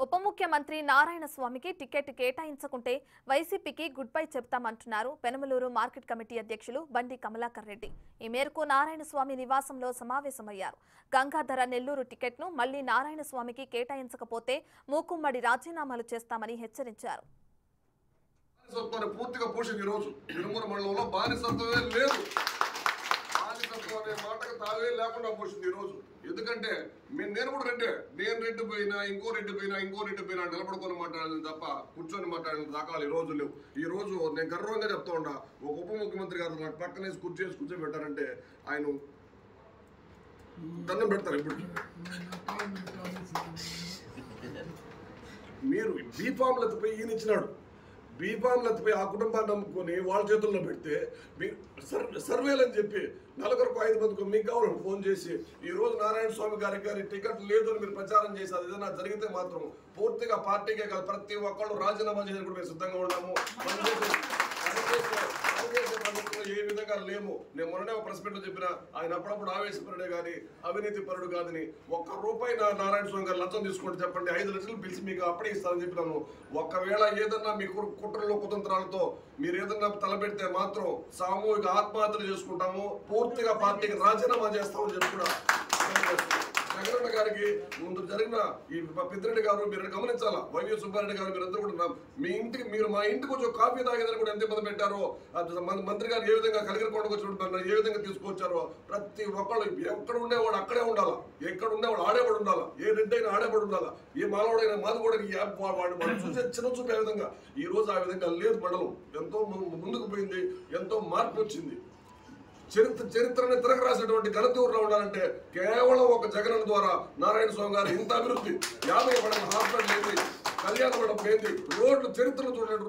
ఉప ముఖ్యమంత్రి నారాయణస్వామికి టికెట్ కేటాయించకుంటే వైసీపీకి గుడ్ బై చెప్తామంటున్నారు పెనమలూరు మార్కెట్ కమిటీ అధ్యక్షులు బండి కమలాకర్ రెడ్డి. ఈ మేరకు నారాయణస్వామి నివాసంలో సమావేశమయ్యారు. గంగాధర నెల్లూరు టికెట్ను మళ్లీ నారాయణస్వామికి కేటాయించకపోతే మూకుమ్మడి రాజీనామాలు చేస్తామని హెచ్చరించారు. పూర్తిగా పోషింది ఈ రోజు తిరుమల మండలంలో బానిసత్వమే లేదు. బానిసత్వం అనే మాటకు తావే లేకుండా పోషింది ఈ రోజు. ఎందుకంటే నేను కూడా రెడ్డి పోయినా ఇంకో రెడ్డి పోయినా నిలబడుకొని మాట్లాడాలి తప్ప కూర్చొని మాట్లాడిన దాఖలాలు ఈ రోజు లేవు. ఈ రోజు నేను గర్వంగా చెప్తా ఉన్నా, ఒక ఉప ముఖ్యమంత్రి గారు నాకు పక్కనేసి కూర్చోబెట్టారంటే ఆయన దండం పెడతారు. ఇప్పుడు మీరు బీఫామ్లు ఎత్తిపోయి ఈయన ఇచ్చినాడు, బీఫామ్లు ఎత్తిపోయి ఆ కుటుంబాన్ని నమ్ముకొని వాళ్ళ చేతుల్లో పెడితే సర్వేలు అని చెప్పి 4-5 మందికి మీకు కావాలని ఫోన్ చేసి ఈ రోజు నారాయణ స్వామి గారి టికెట్ లేదు అని మీరు ప్రచారం చేసి అది ఏదైనా జరిగితే మాత్రం పూర్తిగా పార్టీకే కాదు ప్రతి ఒక్కళ్ళు రాజీనామా చేసి కూడా మేము సిద్ధంగా ఉన్నాము. ఏ విధంగా లేము. నేను మొన్ననే ఒక ప్రెస్ మీట్ లో చెప్పిన ఆయన అప్పుడప్పుడు ఆవేశపరుడే కానీ అవినీతి పరుడు కాదని. ₹1 నారాయణ స్వామి గారు లంచం తీసుకుంటే చెప్పండి 5 లక్షలు పిలిచి మీకు అప్పుడే ఇస్తానని చెప్పినాను. ఒకవేళ ఏదన్నా మీ కుట్రలో కుతంత్రాలతో మీరు ఏదన్నా తలపెడితే మాత్రం సామూహిక ఆత్మహత్యలు చేసుకుంటాము, పూర్తిగా పార్టీకి రాజీనామా చేస్తామని చెప్పి కూడా జగనన్న గారికి ముందు జరిగిన ఈ పెద్దిరెడ్డి గారు మీరు గమనించాలా, వైవి సుబ్బారెడ్డి గారు మీరందరూ కూడా మీరు మా ఇంటికి వచ్చి కాఫీ తాగేదని కూడా ఎంత ఇబ్బంది పెట్టారో, మంత్రి గారు ఏ విధంగా కలిగిరికొండకు వచ్చినట్టు ఏ విధంగా తీసుకొచ్చారో ప్రతి ఒక్కళ్ళు ఎక్కడ ఉండేవాడు అక్కడే ఉండాలా, ఎక్కడ ఉండేవాడు ఆడేవాడు ఉండాలా, ఏ రెడ్డి అయినా ఆడేవాడు ఉండాలా, ఏ మాలవాడైనా మాది కూడా వాడు చూసే చిన్న చూపే విధంగా ఈ రోజు ఆ విధంగా లేదు. మండలం ఎంతో ముందుకు పోయింది, ఎంతో మార్పు వచ్చింది. చరిత్రని తిరగరాసినటువంటి ఘనత ఊర్లో ఉండాలంటే కేవలం ఒక జగనన్న ద్వారా నారాయణ స్వామి గారు ఇంత అభివృద్ధి 50 హాస్పిటల్ ఏంది, కళ్యాణ మండపం ఏంది, రోడ్లు చరిత్రను చూడండి.